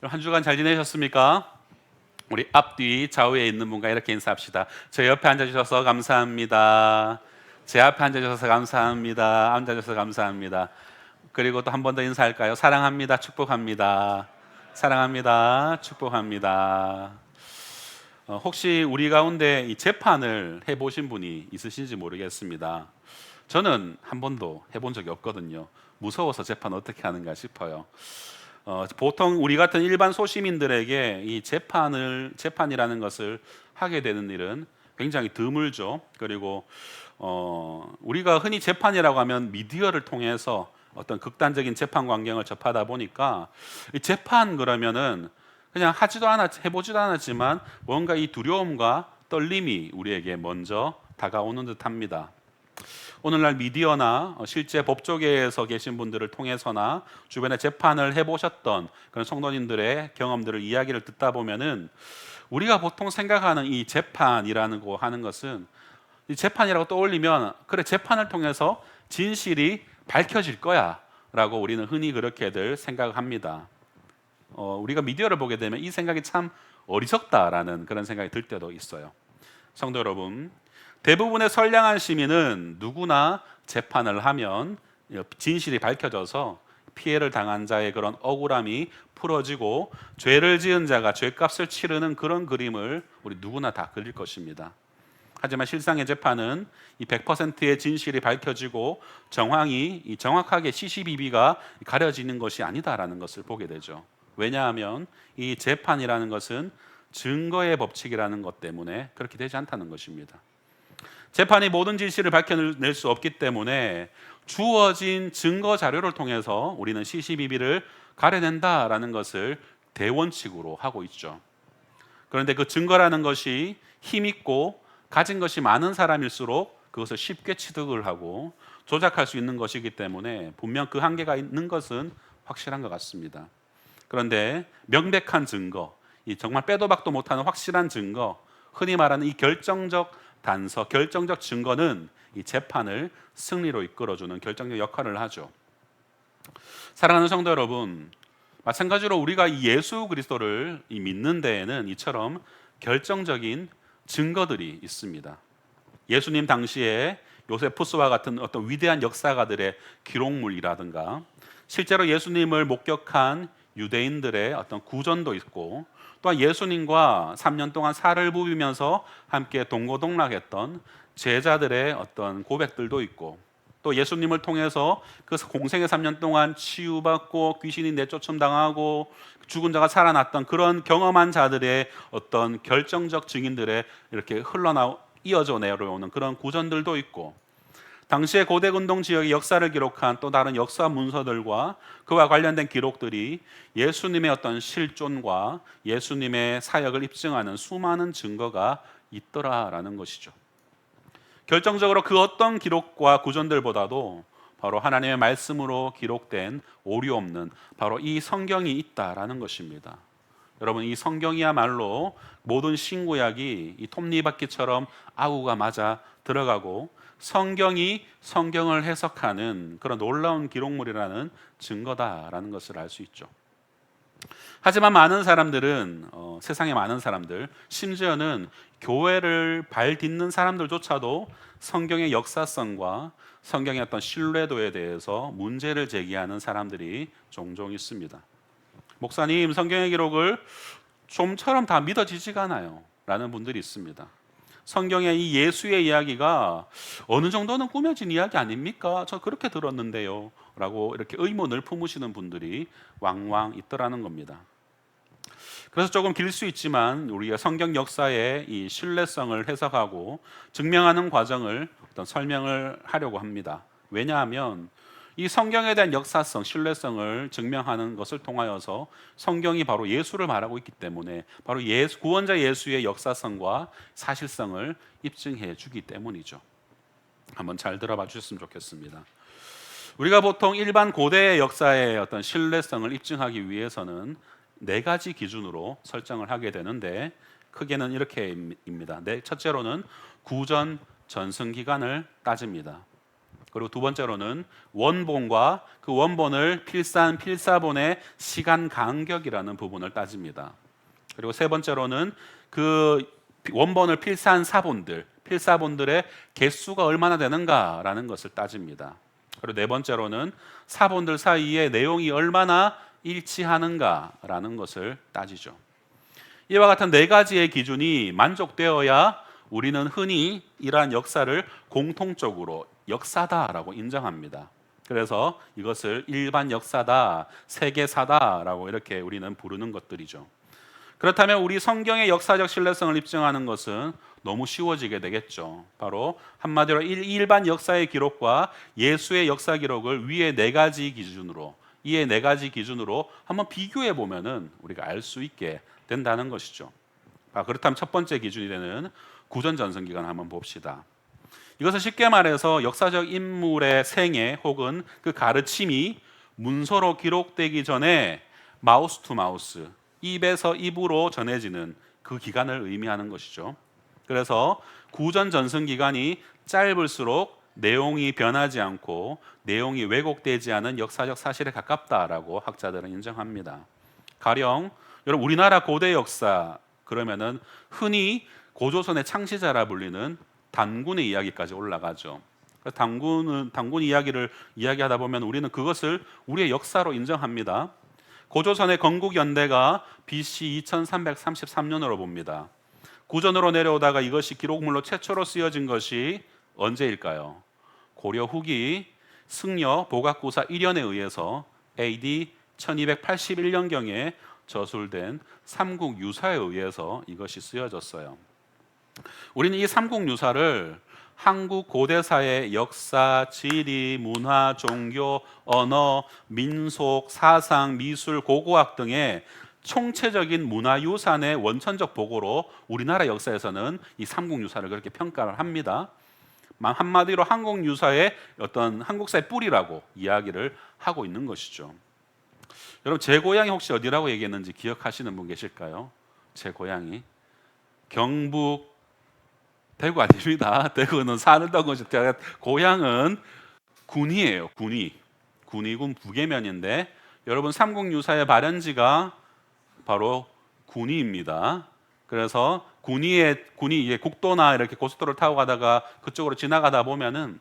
한 주간 잘 지내셨습니까? 우리 앞뒤 좌우에 있는 분과 이렇게 인사합시다. 저 옆에 앉아주셔서 감사합니다. 제 앞에 앉아주셔서 감사합니다. 앉아주셔서 감사합니다. 그리고 또 한 번 더 인사할까요? 사랑합니다. 축복합니다. 사랑합니다. 축복합니다. 혹시 우리 가운데 이 재판을 해보신 분이 있으신지 모르겠습니다. 저는 한 번도 해본 적이 없거든요. 무서워서 재판 어떻게 하는가 싶어요. 보통 우리 같은 일반 소시민들에게 이 재판이라는 것을 하게 되는 일은 굉장히 드물죠. 그리고 우리가 흔히 재판이라고 하면 미디어를 통해서 어떤 극단적인 재판 광경을 접하다 보니까 이 재판 그러면은 그냥 해보지도 않았지만 뭔가 이 두려움과 떨림이 우리에게 먼저 다가오는 듯합니다. 오늘날 미디어나 실제 법조계에서 계신 분들을 통해서나 주변에 재판을 해보셨던 그런 성도님들의 경험들을 이야기를 듣다 보면은 우리가 보통 생각하는 이 재판이라는 거 하는 것은 이 재판이라고 떠올리면 그래 재판을 통해서 진실이 밝혀질 거야 라고 우리는 흔히 그렇게들 생각합니다. 우리가 미디어를 보게 되면 이 생각이 참 어리석다라는 그런 생각이 들 때도 있어요. 성도 여러분, 대부분의 선량한 시민은 누구나 재판을 하면 진실이 밝혀져서 피해를 당한 자의 그런 억울함이 풀어지고 죄를 지은 자가 죄값을 치르는 그런 그림을 우리 누구나 다 그릴 것입니다. 하지만 실상의 재판은 이 100%의 진실이 밝혀지고 정확하게 시시비비가 가려지는 것이 아니다라는 것을 보게 되죠. 왜냐하면 이 재판이라는 것은 증거의 법칙이라는 것 때문에 그렇게 되지 않다는 것입니다. 재판이 모든 진실을 밝혀낼 수 없기 때문에 주어진 증거 자료를 통해서 우리는 시시비비를 가려낸다라는 것을 대원칙으로 하고 있죠. 그런데 그 증거라는 것이 힘있고 가진 것이 많은 사람일수록 그것을 쉽게 취득을 하고 조작할 수 있는 것이기 때문에 분명 그 한계가 있는 것은 확실한 것 같습니다. 그런데 명백한 증거, 이 정말 빼도 박도 못하는 확실한 증거, 흔히 말하는 이 결정적 단서, 결정적 증거는 이 재판을 승리로 이끌어주는 결정적 역할을 하죠. 사랑하는 성도 여러분, 마찬가지로 우리가 이 예수 그리스도를 믿는 데에는 이처럼 결정적인 증거들이 있습니다. 예수님 당시에 요세푸스와 같은 어떤 위대한 역사가들의 기록물이라든가 실제로 예수님을 목격한 유대인들의 어떤 구전도 있고 또한 예수님과 3년 동안 살을 부비면서 함께 동고동락했던 제자들의 어떤 고백들도 있고 또 예수님을 통해서 그 공생의 3년 동안 치유받고 귀신이 내쫓음 당하고 죽은 자가 살아났던 그런 경험한 자들의 어떤 결정적 증인들의 이렇게 이어져 내려오는 그런 구전들도 있고 당시의 고대 근동 지역의 역사를 기록한 또 다른 역사 문서들과 그와 관련된 기록들이 예수님의 어떤 실존과 예수님의 사역을 입증하는 수많은 증거가 있더라라는 것이죠. 결정적으로 그 어떤 기록과 구전들보다도 바로 하나님의 말씀으로 기록된 오류 없는 바로 이 성경이 있다라는 것입니다. 여러분, 이 성경이야말로 모든 신구약이 이 톱니바퀴처럼 아우가 맞아 들어가고 성경이 성경을 해석하는 그런 놀라운 기록물이라는 증거다라는 것을 알 수 있죠. 하지만 많은 사람들은 세상의 많은 사람들, 심지어는 교회를 발 딛는 사람들조차도 성경의 역사성과 성경의 어떤 신뢰도에 대해서 문제를 제기하는 사람들이 종종 있습니다. 목사님, 성경의 기록을 좀처럼 다 믿어지지가 않아요 라는 분들이 있습니다. 성경의 이 예수의 이야기가 어느 정도는 꾸며진 이야기 아닙니까? 저 그렇게 들었는데요 라고 이렇게 의문을 품으시는 분들이 왕왕 있더라는 겁니다. 그래서 조금 길 수 있지만 우리가 성경 역사의 이 신뢰성을 해석하고 증명하는 과정을 어떤 설명을 하려고 합니다. 왜냐하면 이 성경에 대한 역사성, 신뢰성을 증명하는 것을 통하여서 성경이 바로 예수를 말하고 있기 때문에 바로 구원자 예수의 역사성과 사실성을 입증해 주기 때문이죠. 한번 잘 들어봐 주셨으면 좋겠습니다. 우리가 보통 일반 고대의 역사의 어떤 신뢰성을 입증하기 위해서는 네 가지 기준으로 설정을 하게 되는데 크게는 이렇게입니다. 첫째로는 구전 전승 기간을 따집니다. 그리고 두 번째로는 원본과 그 원본을 필사한 필사본의 시간 간격이라는 부분을 따집니다. 그리고 세 번째로는 그 원본을 필사한 필사본들의 개수가 얼마나 되는가라는 것을 따집니다. 그리고 네 번째로는 사본들 사이에 내용이 얼마나 일치하는가라는 것을 따지죠. 이와 같은 네 가지의 기준이 만족되어야 우리는 흔히 이러한 역사를 공통적으로 역사다라고 인정합니다. 그래서 이것을 일반 역사다, 세계사다라고 이렇게 우리는 부르는 것들이죠. 그렇다면 우리 성경의 역사적 신뢰성을 입증하는 것은 너무 쉬워지게 되겠죠. 바로 한마디로 일반 역사의 기록과 예수의 역사 기록을 위의 네 가지 기준으로, 이의 네 가지 기준으로 한번 비교해 보면은 우리가 알 수 있게 된다는 것이죠. 그렇다면 첫 번째 기준이 되는 구전 전승 기간을 한번 봅시다. 이것은 쉽게 말해서 역사적 인물의 생애 혹은 그 가르침이 문서로 기록되기 전에 마우스 투 마우스, 입에서 입으로 전해지는 그 기간을 의미하는 것이죠. 그래서 구전 전승 기간이 짧을수록 내용이 변하지 않고 내용이 왜곡되지 않은 역사적 사실에 가깝다라고 학자들은 인정합니다. 가령 여러분 우리나라 고대 역사 그러면은 흔히 고조선의 창시자라 불리는 단군의 이야기까지 올라가죠. 단군 이야기를 이야기하다 보면 우리는 그것을 우리의 역사로 인정합니다. 고조선의 건국연대가 BC 2333년으로 봅니다. 구전으로 내려오다가 이것이 기록물로 최초로 쓰여진 것이 언제일까요? 고려 후기 승려 보각구사 1연에 의해서 AD 1281년경에 저술된 삼국유사에 의해서 이것이 쓰여졌어요. 우리는 이 삼국유사를 한국 고대사의 역사, 지리, 문화, 종교, 언어, 민속, 사상, 미술, 고고학 등의 총체적인 문화유산의 원천적 보고로 우리나라 역사에서는 이 삼국유사를 그렇게 평가를 합니다. 한마디로 한국유사의 어떤 한국사의 뿌리라고 이야기를 하고 있는 것이죠. 여러분 제 고향이 혹시 어디라고 얘기했는지 기억하시는 분 계실까요? 제 고향이 경북 대구 아닙니다. 대구는 사는다고 하죠. 고향은 군위예요. 군위군 북해면인데 여러분 삼국유사의 발현지가 바로 군위입니다. 그래서 군위 이게 국도나 이렇게 고속도로를 타고 가다가 그쪽으로 지나가다 보면은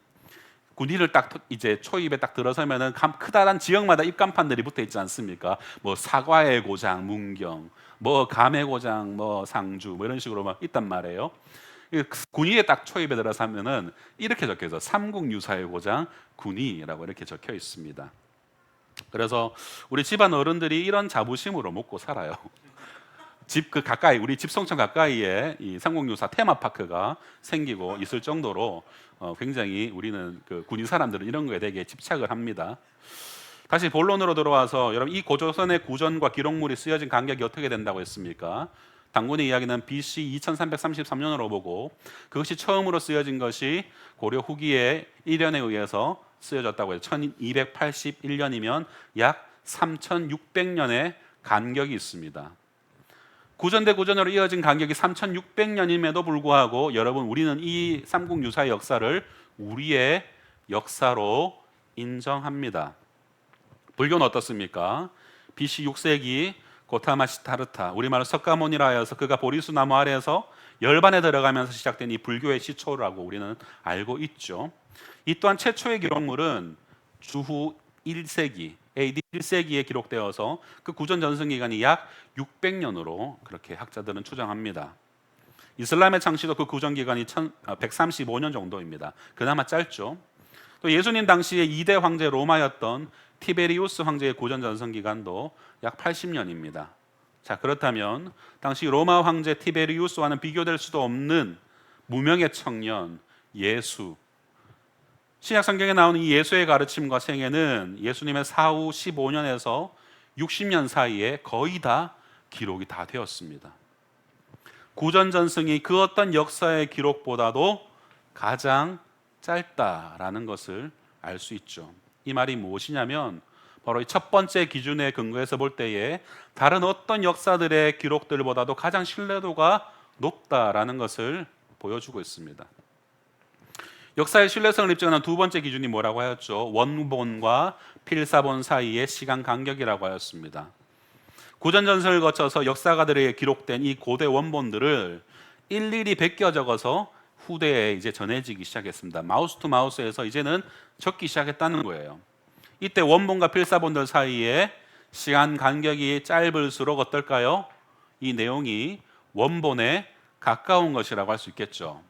군위를 딱 이제 초입에 딱 들어서면은 크다란 지역마다 입간판들이 붙어 있지 않습니까? 뭐 사과의 고장 문경, 뭐 감의 고장 뭐 상주 뭐 이런 식으로 막 있단 말이에요. 군위에 딱 초입에 들어서면은 이렇게 적혀 있어. 삼국유사의 고장 군위라고 이렇게 적혀 있습니다. 그래서 우리 집안 어른들이 이런 자부심으로 먹고 살아요. 집 그 가까이 우리 집 송천 가까이에 이 삼국유사 테마파크가 생기고 있을 정도로 굉장히 우리는 그 군인 사람들은 이런 거에 되게 집착을 합니다. 다시 본론으로 들어와서 여러분 이 고조선의 구전과 기록물이 쓰여진 간격이 어떻게 된다고 했습니까? 단군의 이야기는 BC 2333년으로 보고 그것이 처음으로 쓰여진 것이 고려 후기의 1연에 의해서 쓰여졌다고 해요. 1281년이면 약 3600년의 간격이 있습니다. 구전 대 구전으로 이어진 간격이 3600년임에도 불구하고 여러분 우리는 이 삼국유사의 역사를 우리의 역사로 인정합니다. 불교는 어떻습니까? BC 6세기 고타마 시타르타 우리말로 석가모니라 하여서 그가 보리수 나무 아래에서 열반에 들어가면서 시작된 이 불교의 시초라고 우리는 알고 있죠. 이 또한 최초의 기록물은 주후 1세기 AD 1세기에 기록되어서 그 구전 전승 기간이 약 600년으로 그렇게 학자들은 추정합니다. 이슬람의 창시도 그 구전 기간이 135년 정도입니다. 그나마 짧죠. 또 예수님 당시의 2대 황제 로마였던 티베리우스 황제의 구전 전승 기간도 약 80년입니다. 자, 그렇다면 당시 로마 황제 티베리우스와는 비교될 수도 없는 무명의 청년 예수. 신약 성경에 나오는 이 예수의 가르침과 생애는 예수님의 사후 15년에서 60년 사이에 거의 다 기록이 다 되었습니다. 구전 전승이 그 어떤 역사의 기록보다도 가장 짧다라는 것을 알 수 있죠. 이 말이 무엇이냐면 바로 이 첫 번째 기준에 근거해서 볼 때에 다른 어떤 역사들의 기록들보다도 가장 신뢰도가 높다라는 것을 보여주고 있습니다. 역사의 신뢰성을 입증하는 두 번째 기준이 뭐라고 하였죠? 원본과 필사본 사이의 시간 간격이라고 하였습니다. 구전 전설을 거쳐서 역사가들에게 기록된 이 고대 원본들을 일일이 베껴 적어서 후대에 이제 전해지기 시작했습니다. 마우스 투 마우스에서 이제는 적기 시작했다는 거예요. 이때 원본과 필사본들 사이에 시간 간격이 짧을수록 어떨까요? 이 내용이 원본에 가까운 것이라고 할 수 있겠죠.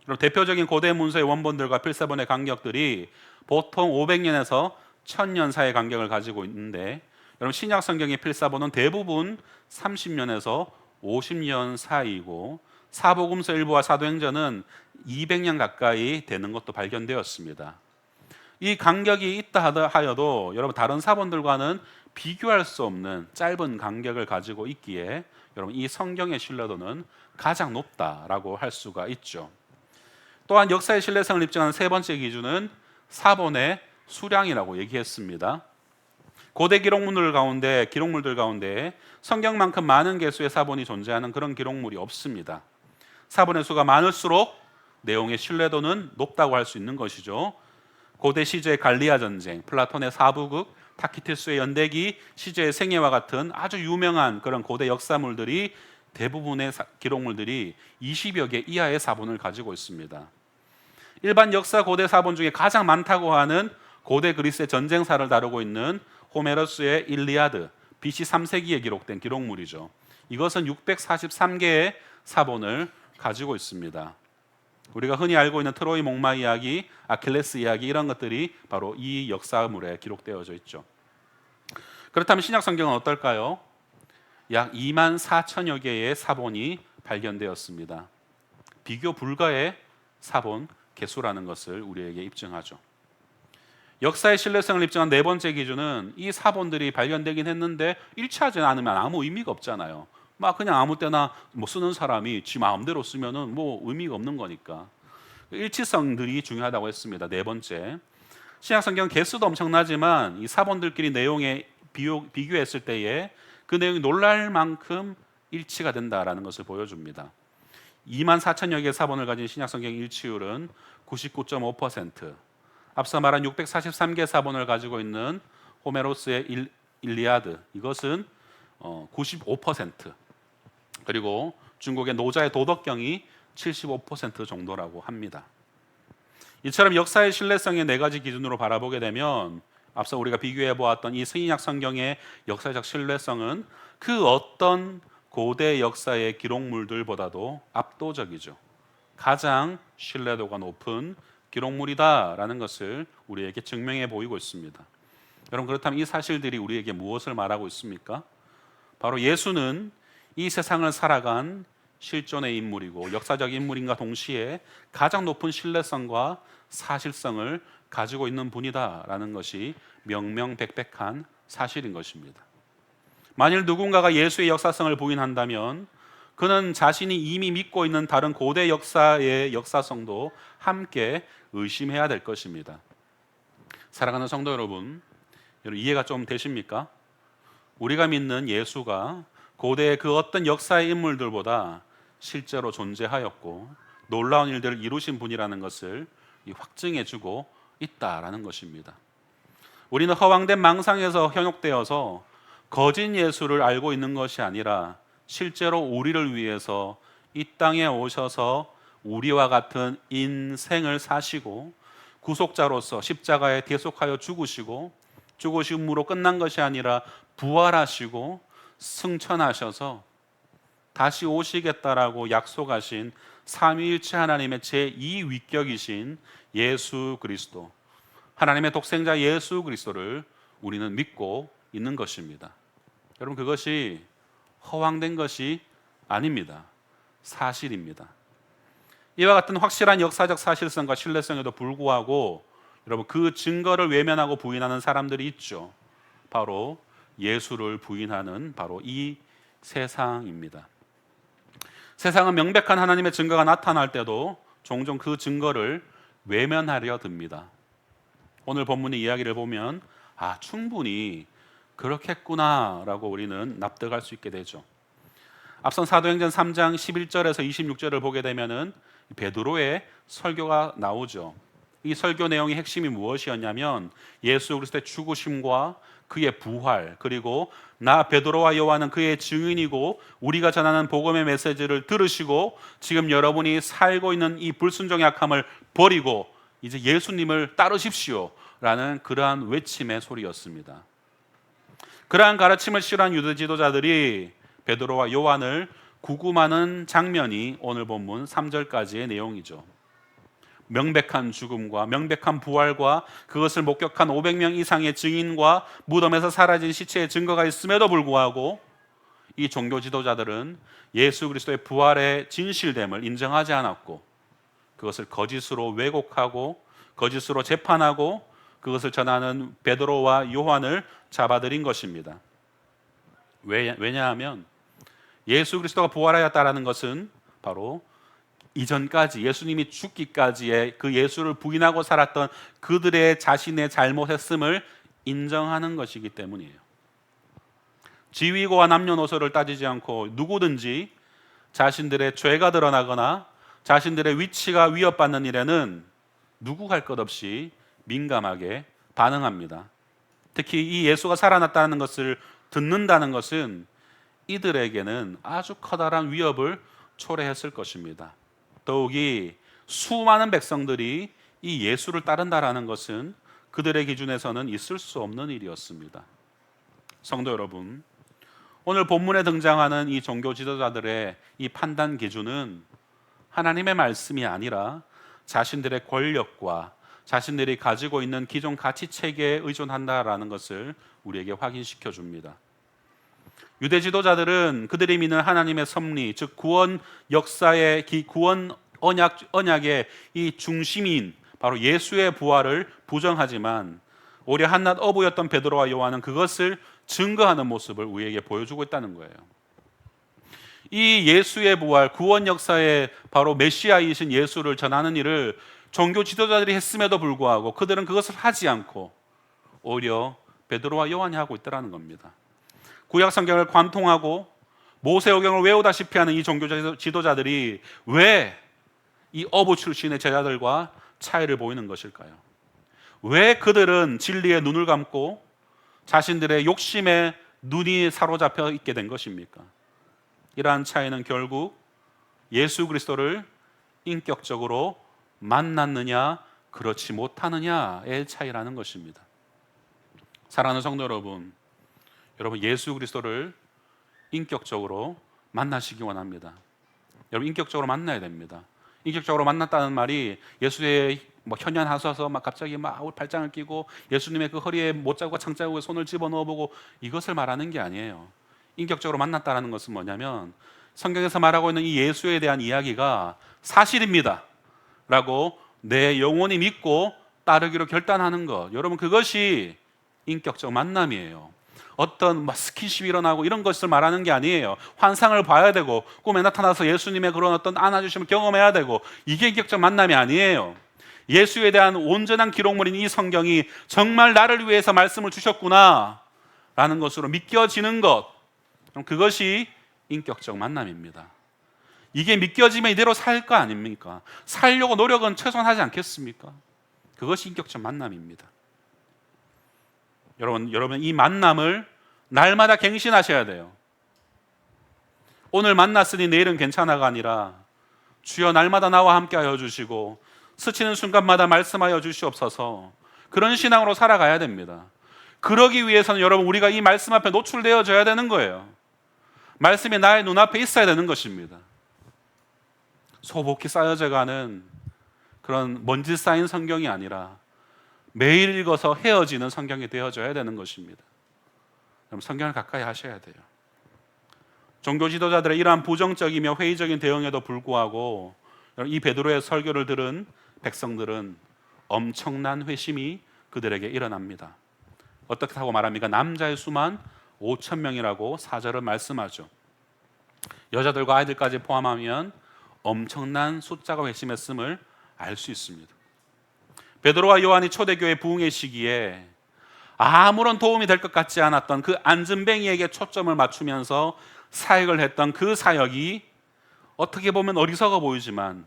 그럼 대표적인 고대 문서의 원본들과 필사본의 간격들이 보통 500년에서 1000년 사이의 간격을 가지고 있는데, 여러분 신약 성경의 필사본은 대부분 30년에서 50년 사이이고, 사복음서 일부와 사도행전은 200년 가까이 되는 것도 발견되었습니다. 이 간격이 있다 하여도 여러분 다른 사본들과는 비교할 수 없는 짧은 간격을 가지고 있기에 여러분 이 성경의 신뢰도는 가장 높다라고 할 수가 있죠. 또한 역사의 신뢰성을 입증하는 세 번째 기준은 사본의 수량이라고 얘기했습니다. 고대 기록물들 가운데 성경만큼 많은 개수의 사본이 존재하는 그런 기록물이 없습니다. 사본의 수가 많을수록 내용의 신뢰도는 높다고 할 수 있는 것이죠. 고대 시제의 갈리아 전쟁, 플라톤의 사부극, 타키티스의 연대기, 시제의 생애와 같은 아주 유명한 그런 고대 역사물들이 대부분의 기록물들이 20여 개 이하의 사본을 가지고 있습니다. 일반 역사 고대 사본 중에 가장 많다고 하는 고대 그리스의 전쟁사를 다루고 있는 호메로스의 일리아드, BC 3세기에 기록된 기록물이죠. 이것은 643개의 사본을 가지고 있습니다. 우리가 흔히 알고 있는 트로이 목마 이야기, 아킬레스 이야기 이런 것들이 바로 이 역사물에 기록되어져 있죠. 그렇다면 신약 성경은 어떨까요? 약 2만 4천여 개의 사본이 발견되었습니다. 비교 불가의 사본 개수라는 것을 우리에게 입증하죠. 역사의 신뢰성을 입증한 네 번째 기준은 이 사본들이 발견되긴 했는데 일치하지 않으면 아무 의미가 없잖아요. 막 그냥 아무 때나 쓰는 사람이 지 마음대로 쓰면은 의미가 없는 거니까. 일치성들이 중요하다고 했습니다. 네 번째, 신약 성경 개수도 엄청나지만 이 사본들끼리 내용에 비교했을 때에 그 내용이 놀랄 만큼 일치가 된다라는 것을 보여줍니다. 2만 4천여 개의 사본을 가진 신약 성경 일치율은 99.5%, 앞서 말한 643개 사본을 가지고 있는 호메로스의 일리아드, 이것은 95%, 그리고 중국의 노자의 도덕경이 75% 정도라고 합니다. 이처럼 역사의 신뢰성의 네 가지 기준으로 바라보게 되면 앞서 우리가 비교해 보았던 이 신약 성경의 역사적 신뢰성은 그 어떤 고대 역사의 기록물들보다도 압도적이죠. 가장 신뢰도가 높은 기록물이다라는 것을 우리에게 증명해 보이고 있습니다. 여러분, 그렇다면 이 사실들이 우리에게 무엇을 말하고 있습니까? 바로 예수는 이 세상을 살아간 실존의 인물이고 역사적 인물인가 동시에 가장 높은 신뢰성과 사실성을 가지고 있는 분이다라는 것이 명명백백한 사실인 것입니다. 만일 누군가가 예수의 역사성을 부인한다면 그는 자신이 이미 믿고 있는 다른 고대 역사의 역사성도 함께 의심해야 될 것입니다. 사랑하는 성도 여러분, 이해가 좀 되십니까? 우리가 믿는 예수가 고대의 그 어떤 역사의 인물들보다 실제로 존재하였고 놀라운 일들을 이루신 분이라는 것을 확증해주고 있다라는 것입니다. 우리는 허황된 망상에서 현혹되어서 거짓 예수를 알고 있는 것이 아니라 실제로 우리를 위해서 이 땅에 오셔서 우리와 같은 인생을 사시고 구속자로서 십자가에 대속하여 죽으시고 죽으심으로 끝난 것이 아니라 부활하시고 승천하셔서 다시 오시겠다라고 약속하신 삼위일체 하나님의 제2위격이신 예수 그리스도, 하나님의 독생자 예수 그리스도를 우리는 믿고 있는 것입니다. 여러분, 그것이 허황된 것이 아닙니다. 사실입니다. 이와 같은 확실한 역사적 사실성과 신뢰성에도 불구하고 여러분, 그 증거를 외면하고 부인하는 사람들이 있죠. 바로 예수를 부인하는 바로 이 세상입니다. 세상은 명백한 하나님의 증거가 나타날 때도 종종 그 증거를 외면하려 듭니다. 오늘 본문의 이야기를 보면 충분히 그렇겠구나라고 우리는 납득할 수 있게 되죠. 앞선 사도행전 3장 11절에서 26절을 보게 되면은 베드로의 설교가 나오죠. 이 설교 내용의 핵심이 무엇이었냐면 예수 그리스도의 죽으심과 그의 부활, 그리고 나 베드로와 요한은 그의 증인이고 우리가 전하는 복음의 메시지를 들으시고 지금 여러분이 살고 있는 이 불순종의 악함을 버리고 이제 예수님을 따르십시오 라는 그러한 외침의 소리였습니다. 그러한 가르침을 싫어한 유대 지도자들이 베드로와 요한을 구금하는 장면이 오늘 본문 3절까지의 내용이죠. 명백한 죽음과 명백한 부활과 그것을 목격한 500명 이상의 증인과 무덤에서 사라진 시체의 증거가 있음에도 불구하고 이 종교 지도자들은 예수 그리스도의 부활의 진실됨을 인정하지 않았고 그것을 거짓으로 왜곡하고 거짓으로 재판하고 그것을 전하는 베드로와 요한을 잡아들인 것입니다. 왜냐하면 예수 그리스도가 부활하였다라는 것은 바로 이전까지 예수님이 죽기까지의 그 예수를 부인하고 살았던 그들의 자신의 잘못했음을 인정하는 것이기 때문이에요. 지위고와 남녀노소를 따지지 않고 누구든지 자신들의 죄가 드러나거나 자신들의 위치가 위협받는 일에는 누구 할 것 없이 민감하게 반응합니다. 특히 이 예수가 살아났다는 것을 듣는다는 것은 이들에게는 아주 커다란 위협을 초래했을 것입니다. 더욱이 수많은 백성들이 이 예수를 따른다라는 것은 그들의 기준에서는 있을 수 없는 일이었습니다. 성도 여러분, 오늘 본문에 등장하는 이 종교 지도자들의 이 판단 기준은 하나님의 말씀이 아니라 자신들의 권력과 자신들이 가지고 있는 기존 가치 체계에 의존한다라는 것을 우리에게 확인시켜 줍니다. 유대 지도자들은 그들이 믿는 하나님의 섭리, 즉 구원 역사의 구원 언약의 이 중심인 바로 예수의 부활을 부정하지만 오히려 한낱 어부였던 베드로와 요한은 그것을 증거하는 모습을 우리에게 보여주고 있다는 거예요. 이 예수의 부활, 구원 역사의 바로 메시아이신 예수를 전하는 일을 종교 지도자들이 했음에도 불구하고 그들은 그것을 하지 않고 오히려 베드로와 요한이 하고 있다는 겁니다. 구약 성경을 관통하고 모세오경을 외우다시피 하는 이 종교 지도자들이 왜 이 어부 출신의 제자들과 차이를 보이는 것일까요? 왜 그들은 진리에 눈을 감고 자신들의 욕심에 눈이 사로잡혀 있게 된 것입니까? 이러한 차이는 결국 예수 그리스도를 인격적으로 만났느냐 그렇지 못하느냐의 차이라는 것입니다. 사랑하는 성도 여러분, 예수 그리스도를 인격적으로 만나시기 원합니다. 여러분 인격적으로 만나야 됩니다. 인격적으로 만났다는 말이 예수의 현현하셔서 갑자기 발장을 끼고 예수님의 그 허리에 못자국과 창자국에 손을 집어넣어보고 이것을 말하는 게 아니에요. 인격적으로 만났다는 것은 뭐냐면 성경에서 말하고 있는 이 예수에 대한 이야기가 사실입니다 라고 내 영혼이 믿고 따르기로 결단하는 것, 여러분 그것이 인격적 만남이에요. 어떤 스킨십이 일어나고 이런 것을 말하는 게 아니에요. 환상을 봐야 되고 꿈에 나타나서 예수님의 그런 어떤 안아주심을 경험해야 되고 이게 인격적 만남이 아니에요. 예수에 대한 온전한 기록물인 이 성경이 정말 나를 위해서 말씀을 주셨구나 라는 것으로 믿겨지는 것, 그것이 인격적 만남입니다. 이게 믿겨지면 이대로 살 거 아닙니까? 살려고 노력은 최소한 하지 않겠습니까? 그것이 인격적 만남입니다. 여러분 이 만남을 날마다 갱신하셔야 돼요. 오늘 만났으니 내일은 괜찮아가 아니라 주여 날마다 나와 함께하여 주시고 스치는 순간마다 말씀하여 주시옵소서, 그런 신앙으로 살아가야 됩니다. 그러기 위해서는 여러분 우리가 이 말씀 앞에 노출되어져야 되는 거예요. 말씀이 나의 눈앞에 있어야 되는 것입니다. 소복히 쌓여져가는 그런 먼지 쌓인 성경이 아니라 매일 읽어서 헤어지는 성경이 되어져야 되는 것입니다. 그럼 성경을 가까이 하셔야 돼요. 종교 지도자들의 이러한 부정적이며 회의적인 대응에도 불구하고 이 베드로의 설교를 들은 백성들은 엄청난 회심이 그들에게 일어납니다. 어떻게 하고 말합니까? 남자의 수만 5천 명이라고 4절은 말씀하죠. 여자들과 아이들까지 포함하면 엄청난 숫자가 회심했음을 알 수 있습니다. 베드로와 요한이 초대교회 부흥의 시기에 아무런 도움이 될 것 같지 않았던 그 안전뱅이에게 초점을 맞추면서 사역을 했던 그 사역이 어떻게 보면 어리석어 보이지만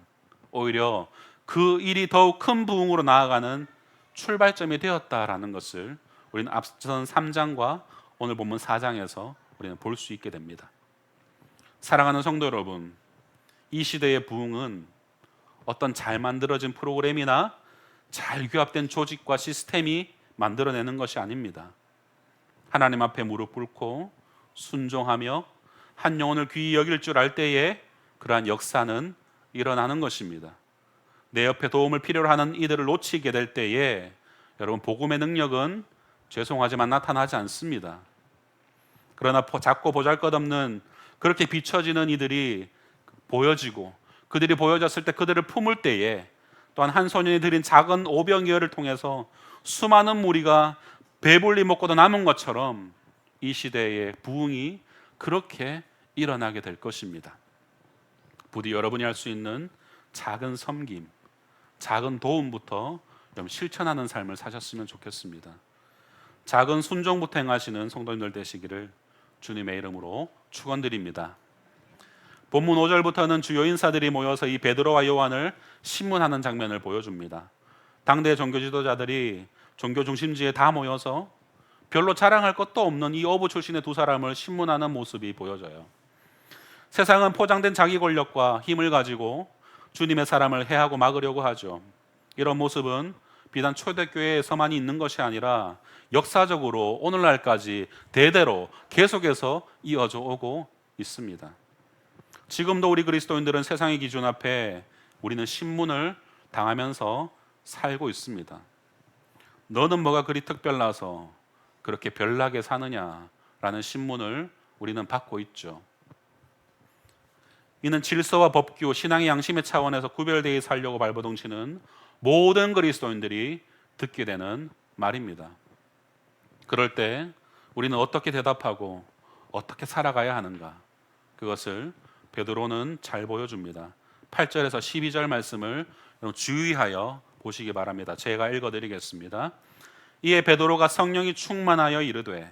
오히려 그 일이 더욱 큰 부흥으로 나아가는 출발점이 되었다라는 것을 우리는 앞선 3장과 오늘 본문 4장에서 우리는 볼 수 있게 됩니다. 사랑하는 성도 여러분, 이 시대의 부흥은 어떤 잘 만들어진 프로그램이나 잘 규합된 조직과 시스템이 만들어내는 것이 아닙니다. 하나님 앞에 무릎 꿇고 순종하며 한 영혼을 귀히 여길 줄 알 때에 그러한 역사는 일어나는 것입니다. 내 옆에 도움을 필요로 하는 이들을 놓치게 될 때에 여러분, 복음의 능력은 죄송하지만 나타나지 않습니다. 그러나 작고 보잘것없는 그렇게 비춰지는 이들이 보여지고, 그들이 보여졌을 때 그들을 품을 때에 또한 한 소년이 드린 작은 오병이어를 통해서 수많은 무리가 배불리 먹고도 남은 것처럼 이 시대의 부흥이 그렇게 일어나게 될 것입니다. 부디 여러분이 할 수 있는 작은 섬김, 작은 도움부터 좀 실천하는 삶을 사셨으면 좋겠습니다. 작은 순종부터 행하시는 성도님들 되시기를 주님의 이름으로 축원드립니다. 본문 5절부터는 주요 인사들이 모여서 이 베드로와 요한을 신문하는 장면을 보여줍니다. 당대 종교 지도자들이 종교 중심지에 다 모여서 별로 자랑할 것도 없는 이 어부 출신의 두 사람을 신문하는 모습이 보여져요. 세상은 포장된 자기 권력과 힘을 가지고 주님의 사람을 해하고 막으려고 하죠. 이런 모습은 비단 초대교회에서만 있는 것이 아니라 역사적으로 오늘날까지 대대로 계속해서 이어져 오고 있습니다. 지금도 우리 그리스도인들은 세상의 기준 앞에 우리는 신문을 당하면서 살고 있습니다. 너는 뭐가 그리 특별나서 그렇게 별나게 사느냐라는 신문을 우리는 받고 있죠. 이는 질서와 법규, 신앙의 양심의 차원에서 구별되어 살려고 발버둥치는 모든 그리스도인들이 듣게 되는 말입니다. 그럴 때 우리는 어떻게 대답하고 어떻게 살아가야 하는가? 그것을 베드로는 잘 보여줍니다. 8절에서 12절 말씀을 주의하여 보시기 바랍니다. 제가 읽어드리겠습니다. 이에 베드로가 성령이 충만하여 이르되,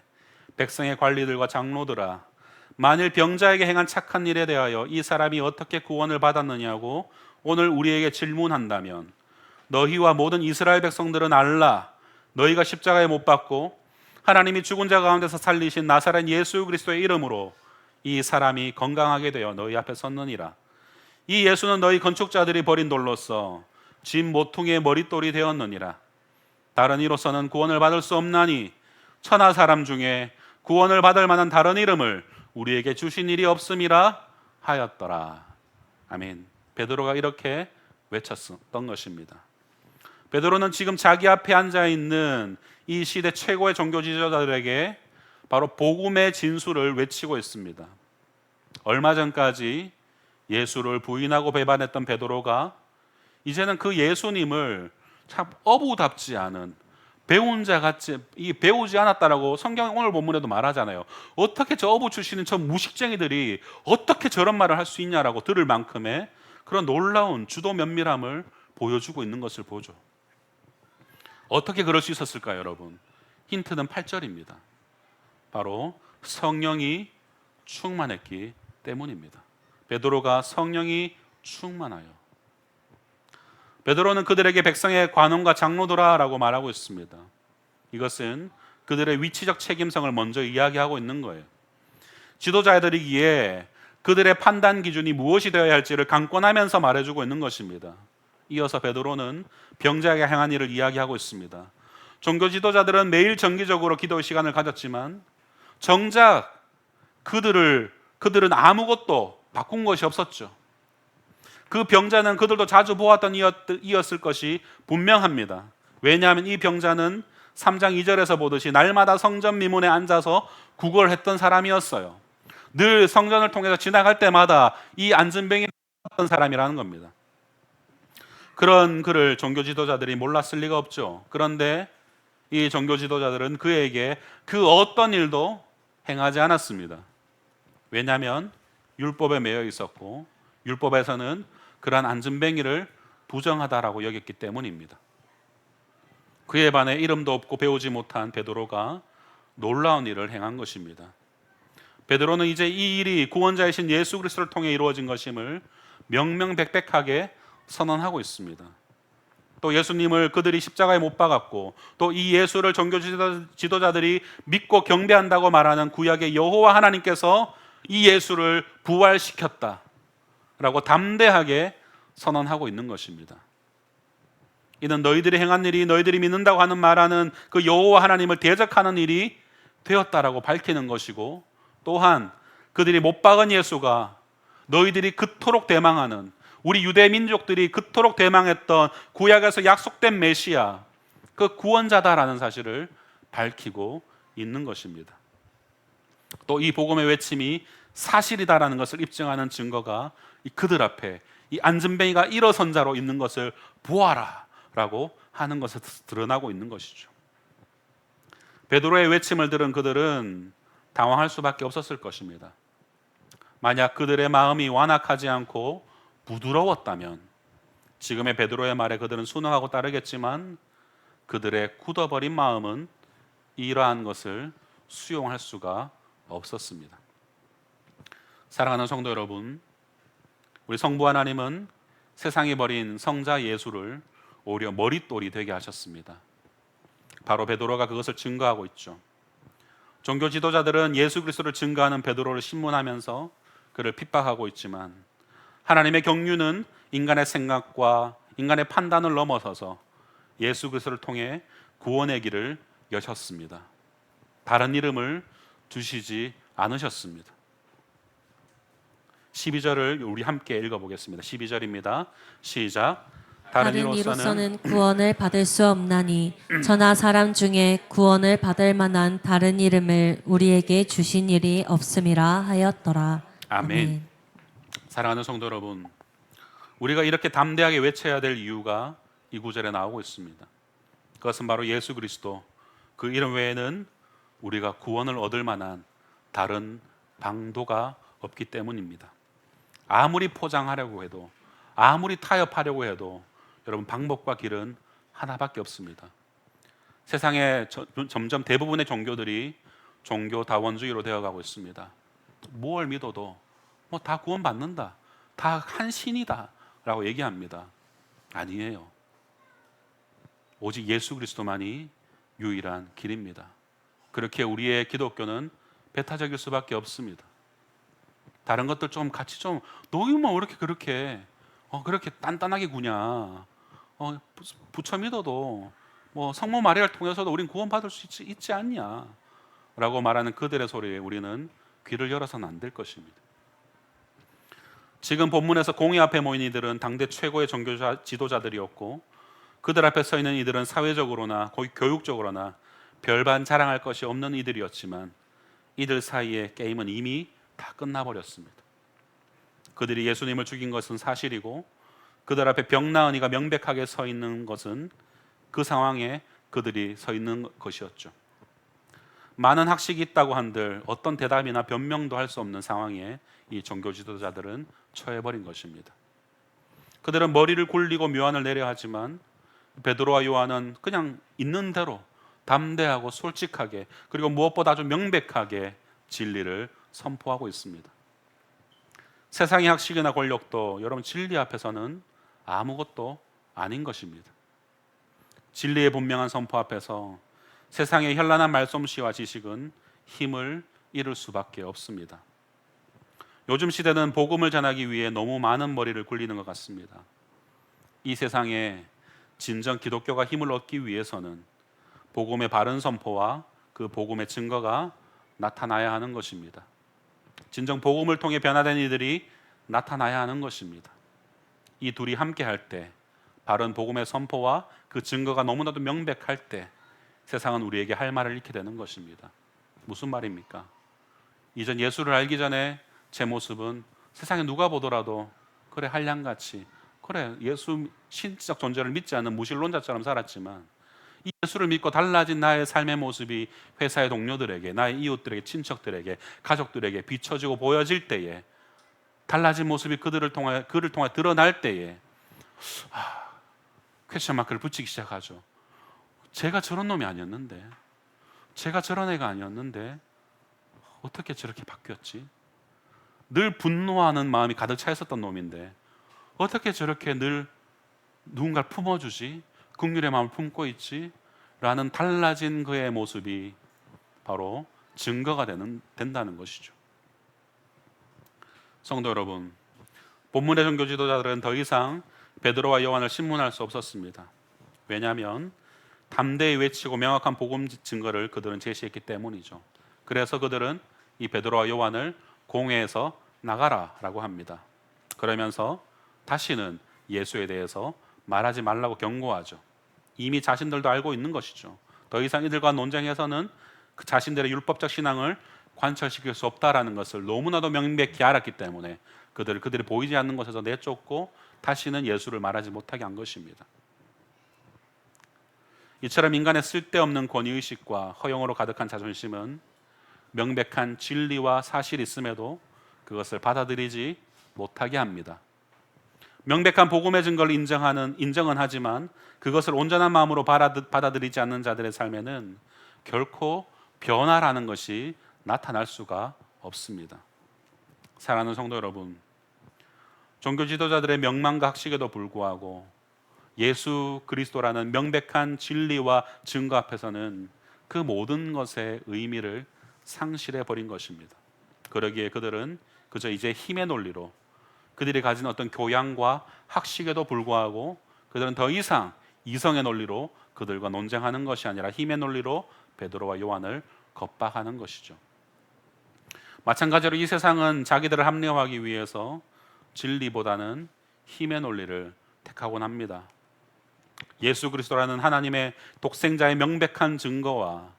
백성의 관리들과 장로들아, 만일 병자에게 행한 착한 일에 대하여 이 사람이 어떻게 구원을 받았느냐고 오늘 우리에게 질문한다면, 너희와 모든 이스라엘 백성들은 알라. 너희가 십자가에 못 박고 하나님이 죽은 자 가운데서 살리신 나사렛 예수 그리스도의 이름으로 이 사람이 건강하게 되어 너희 앞에 섰느니라. 이 예수는 너희 건축자들이 버린 돌로서 진 모퉁이의 머릿돌이 되었느니라. 다른 이로서는 구원을 받을 수 없나니 천하 사람 중에 구원을 받을 만한 다른 이름을 우리에게 주신 일이 없음이라 하였더라. 아멘. 베드로가 이렇게 외쳤던 것입니다. 베드로는 지금 자기 앞에 앉아 있는 이 시대 최고의 종교 지도자들에게 바로 복음의 진수를 외치고 있습니다. 얼마 전까지 예수를 부인하고 배반했던 베드로가 이제는 그 예수님을 참 어부답지 않은, 배운 자 같이 배우지 않았다라고 성경 오늘 본문에도 말하잖아요. 어떻게 저 어부 출신인 저 무식쟁이들이 어떻게 저런 말을 할 수 있냐라고 들을 만큼의 그런 놀라운 주도 면밀함을 보여주고 있는 것을 보죠. 어떻게 그럴 수 있었을까요, 여러분? 힌트는 8절입니다. 바로 성령이 충만했기 때문입니다. 베드로가 성령이 충만하여. 베드로는 그들에게 백성의 관원과 장로들아라고 말하고 있습니다. 이것은 그들의 위치적 책임성을 먼저 이야기하고 있는 거예요. 지도자들이기에 그들의 판단 기준이 무엇이 되어야 할지를 강권하면서 말해주고 있는 것입니다. 이어서 베드로는 병자에게 행한 일을 이야기하고 있습니다. 종교 지도자들은 매일 정기적으로 기도의 시간을 가졌지만 정작 그들은 아무것도 바꾼 것이 없었죠. 그 병자는 그들도 자주 보았던 이였을 것이 분명합니다. 왜냐하면 이 병자는 3장 2절에서 보듯이 날마다 성전 미문에 앉아서 구걸했던 사람이었어요. 늘 성전을 통해서 지나갈 때마다 이 앉은 병이 있던 사람이라는 겁니다. 그런 그를 종교 지도자들이 몰랐을 리가 없죠. 그런데 이 종교 지도자들은 그에게 그 어떤 일도 행하지 않았습니다. 왜냐하면 율법에 매여 있었고 율법에서는 그러한 앉은뱅이를 부정하다라고 여겼기 때문입니다. 그에 반해 이름도 없고 배우지 못한 베드로가 놀라운 일을 행한 것입니다. 베드로는 이제 이 일이 구원자이신 예수 그리스도를 통해 이루어진 것임을 명명백백하게 선언하고 있습니다. 또 예수님을 그들이 십자가에 못 박았고 또 이 예수를 종교 지도자들이 믿고 경배한다고 말하는 구약의 여호와 하나님께서 이 예수를 부활시켰다라고 담대하게 선언하고 있는 것입니다. 이는 너희들이 행한 일이 너희들이 믿는다고 하는 말하는 그 여호와 하나님을 대적하는 일이 되었다라고 밝히는 것이고, 또한 그들이 못 박은 예수가 너희들이 그토록 대망하는, 우리 유대 민족들이 그토록 대망했던 구약에서 약속된 메시아, 그 구원자다라는 사실을 밝히고 있는 것입니다. 또 이 복음의 외침이 사실이다라는 것을 입증하는 증거가 그들 앞에 이 안진뱅이가 일어선 자로 있는 것을 보아라 라고 하는 것에 드러나고 있는 것이죠. 베드로의 외침을 들은 그들은 당황할 수밖에 없었을 것입니다. 만약 그들의 마음이 완악하지 않고 부드러웠다면 지금의 베드로의 말에 그들은 순응하고 따르겠지만, 그들의 굳어버린 마음은 이러한 것을 수용할 수가 없었습니다. 사랑하는 성도 여러분, 우리 성부 하나님은 세상이 버린 성자 예수를 오히려 머릿돌이 되게 하셨습니다. 바로 베드로가 그것을 증거하고 있죠. 종교 지도자들은 예수 그리스도를 증거하는 베드로를 신문하면서 그를 핍박하고 있지만, 하나님의 경륜은 인간의 생각과 인간의 판단을 넘어서서 예수 그리스도를 통해 구원의 길을 여셨습니다. 다른 이름을 두시지 않으셨습니다. 12절을 우리 함께 읽어보겠습니다. 12절입니다. 시작. 다른 이로서는 구원을 받을 수 없나니 저나 사람 중에 구원을 받을 만한 다른 이름을 우리에게 주신 일이 없음이라 하였더라. 아멘. 사랑하는 성도 여러분, 우리가 이렇게 담대하게 외쳐야 될 이유가 이 구절에 나오고 있습니다. 그것은 바로 예수 그리스도, 그 이름 외에는 우리가 구원을 얻을 만한 다른 방도가 없기 때문입니다. 아무리 포장하려고 해도, 아무리 타협하려고 해도 여러분, 방법과 길은 하나밖에 없습니다. 세상에 점점 대부분의 종교들이 종교다원주의로 되어가고 있습니다. 뭘 믿어도 뭐 다 구원받는다, 다 한 신이다 라고 얘기합니다. 아니에요. 오직 예수 그리스도만이 유일한 길입니다. 그렇게 우리의 기독교는 배타적일 수밖에 없습니다. 다른 것들 좀 같이 좀, 너희 뭐 그렇게 단단하게 구냐, 부처 믿어도 뭐 성모 마리아를 통해서도 우린 구원받을 수 있지 않냐 라고 말하는 그들의 소리에 우리는 귀를 열어서는 안 될 것입니다. 지금 본문에서 공의 앞에 모인 이들은 당대 최고의 종교 지도자들이었고, 그들 앞에 서 있는 이들은 사회적으로나 교육적으로나 별반 자랑할 것이 없는 이들이었지만, 이들 사이에 게임은 이미 다 끝나버렸습니다. 그들이 예수님을 죽인 것은 사실이고, 그들 앞에 병 나은 이가 명백하게 서 있는 것은 그 상황에 그들이 서 있는 것이었죠. 많은 학식이 있다고 한들 어떤 대답이나 변명도 할 수 없는 상황에 이 종교 지도자들은 처해버린 것입니다. 그들은 머리를 굴리고 묘안을 내려 하지만, 베드로와 요한은 그냥 있는 대로 담대하고 솔직하게, 그리고 무엇보다 아주 명백하게 진리를 선포하고 있습니다. 세상의 학식이나 권력도 여러분, 진리 앞에서는 아무것도 아닌 것입니다. 진리의 분명한 선포 앞에서 세상의 현란한 말솜씨와 지식은 힘을 잃을 수밖에 없습니다. 요즘 시대는 복음을 전하기 위해 너무 많은 머리를 굴리는 것 같습니다. 이 세상에 진정 기독교가 힘을 얻기 위해서는 복음의 바른 선포와 그 복음의 증거가 나타나야 하는 것입니다. 진정 복음을 통해 변화된 이들이 나타나야 하는 것입니다. 이 둘이 함께 할 때, 바른 복음의 선포와 그 증거가 너무나도 명백할 때, 세상은 우리에게 할 말을 잃게 되는 것입니다. 무슨 말입니까? 이전 예수를 알기 전에 제 모습은 세상에 누가 보더라도 그래, 한량같이, 그래, 예수 신적 존재를 믿지 않는 무신론자처럼 살았지만, 이 예수를 믿고 달라진 나의 삶의 모습이 회사의 동료들에게, 나의 이웃들에게, 친척들에게, 가족들에게 비춰지고 보여질 때에, 달라진 모습이 그를 통해 드러날 때에 퀘스천 마크를 붙이기 시작하죠. 제가 저런 놈이 아니었는데, 제가 저런 애가 아니었는데 어떻게 저렇게 바뀌었지? 늘 분노하는 마음이 가득 차 있었던 놈인데 어떻게 저렇게 늘 누군가를 품어주지, 긍휼의 마음을 품고 있지 라는 달라진 그의 모습이 바로 증거가 된다는 것이죠. 성도 여러분, 본문의 종교 지도자들은 더 이상 베드로와 요한을 신문할 수 없었습니다. 왜냐하면 담대히 외치고 명확한 복음 증거를 그들은 제시했기 때문이죠. 그래서 그들은 이 베드로와 요한을 공회에서 나가라라고 합니다. 그러면서 다시는 예수에 대해서 말하지 말라고 경고하죠. 이미 자신들도 알고 있는 것이죠. 더 이상 이들과 논쟁해서는 그 자신들의 율법적 신앙을 관철시킬 수 없다라는 것을 너무나도 명백히 알았기 때문에 그들이 보이지 않는 곳에서 내쫓고 다시는 예수를 말하지 못하게 한 것입니다. 이처럼 인간의 쓸데없는 권위의식과 허영으로 가득한 자존심은 명백한 진리와 사실이 있음에도 그것을 받아들이지 못하게 합니다. 명백한 복음의 증거를 인정은 하지만 그것을 온전한 마음으로 받아들이지 않는 자들의 삶에는 결코 변화라는 것이 나타날 수가 없습니다. 사랑하는 성도 여러분, 종교 지도자들의 명망과 학식에도 불구하고 예수 그리스도라는 명백한 진리와 증거 앞에서는 그 모든 것의 의미를 상실해 버린 것입니다. 그러기에 그들은 그저 이제 힘의 논리로, 그들이 가진 어떤 교양과 학식에도 불구하고 그들은 더 이상 이성의 논리로 그들과 논쟁하는 것이 아니라 힘의 논리로 베드로와 요한을 겁박하는 것이죠. 마찬가지로 이 세상은 자기들을 합리화하기 위해서 진리보다는 힘의 논리를 택하곤 합니다. 예수 그리스도라는 하나님의 독생자의 명백한 증거와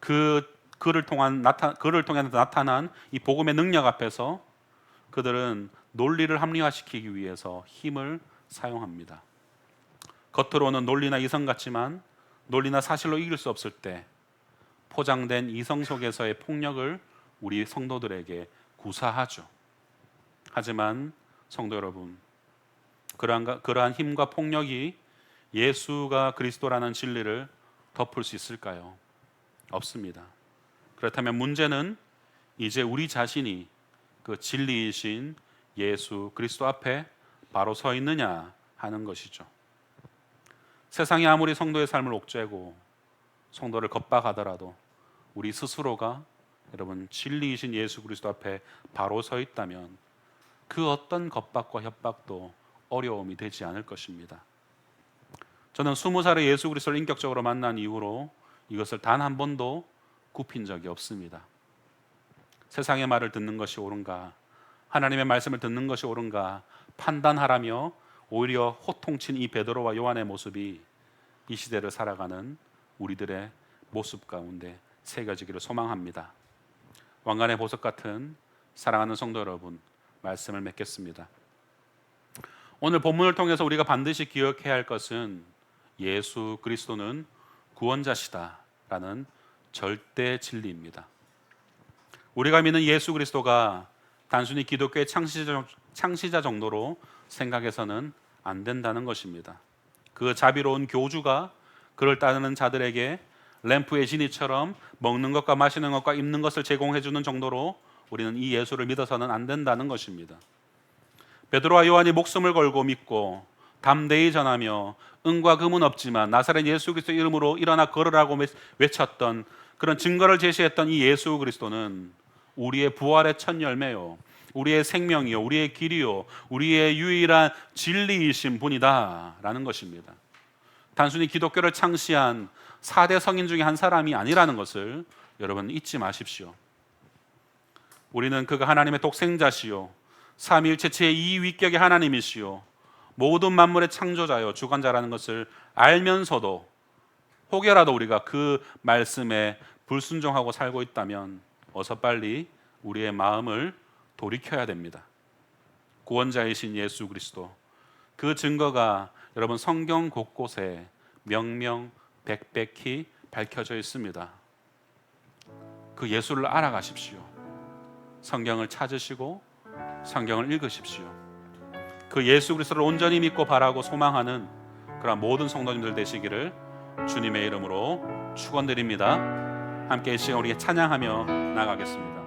그를 통해 나타난 이 복음의 능력 앞에서 그들은 논리를 합리화시키기 위해서 힘을 사용합니다. 겉으로는 논리나 이성 같지만 논리나 사실로 이길 수 없을 때 포장된 이성 속에서의 폭력을 우리 성도들에게 구사하죠. 하지만 성도 여러분, 그러한 힘과 폭력이 예수가 그리스도라는 진리를 덮을 수 있을까요? 없습니다. 그렇다면 문제는 이제 우리 자신이 그 진리이신 예수 그리스도 앞에 바로 서 있느냐 하는 것이죠. 세상이 아무리 성도의 삶을 옥죄고 성도를 겁박하더라도 우리 스스로가 여러분 진리이신 예수 그리스도 앞에 바로 서 있다면 그 어떤 겁박과 협박도 어려움이 되지 않을 것입니다. 저는 20살에 예수 그리스도를 인격적으로 만난 이후로 이것을 단 한 번도 굽힌 적이 없습니다. 세상의 말을 듣는 것이 옳은가, 하나님의 말씀을 듣는 것이 옳은가 판단하라며 오히려 호통친 이 베드로와 요한의 모습이 이 시대를 살아가는 우리들의 모습 가운데 새겨지기를 소망합니다. 왕관의 보석 같은 사랑하는 성도 여러분, 말씀을 맺겠습니다. 오늘 본문을 통해서 우리가 반드시 기억해야 할 것은 예수 그리스도는 구원자시다라는 절대 진리입니다. 우리가 믿는 예수 그리스도가 단순히 기독교의 창시자 정도로 생각해서는 안 된다는 것입니다. 그 자비로운 교주가 그를 따르는 자들에게 램프의 진이처럼 먹는 것과 마시는 것과 입는 것을 제공해 주는 정도로 우리는 이 예수를 믿어서는 안 된다는 것입니다. 베드로와 요한이 목숨을 걸고 믿고 담대히 전하며 은과 금은 없지만 나사렛 예수 그리스도 이름으로 일어나 걸으라고 외쳤던 그런 증거를 제시했던 이 예수 그리스도는 우리의 부활의 첫 열매요, 우리의 생명이요, 우리의 길이요, 우리의 유일한 진리이신 분이다라는 것입니다. 단순히 기독교를 창시한 4대 성인 중에 한 사람이 아니라는 것을 여러분 잊지 마십시오. 우리는 그가 하나님의 독생자시요, 삼위일체 제2위격의 하나님이시요, 모든 만물의 창조자요, 주관자라는 것을 알면서도 혹여라도 우리가 그 말씀에 불순종하고 살고 있다면 어서 빨리 우리의 마음을 돌이켜야 됩니다. 구원자이신 예수 그리스도, 그 증거가 여러분 성경 곳곳에 명명백백히 밝혀져 있습니다. 그 예수를 알아가십시오. 성경을 찾으시고 성경을 읽으십시오. 그 예수 그리스도를 온전히 믿고 바라고 소망하는 그런 모든 성도님들 되시기를 주님의 이름으로 축원드립니다. 함께 이 시간 우리 찬양하며 나가겠습니다.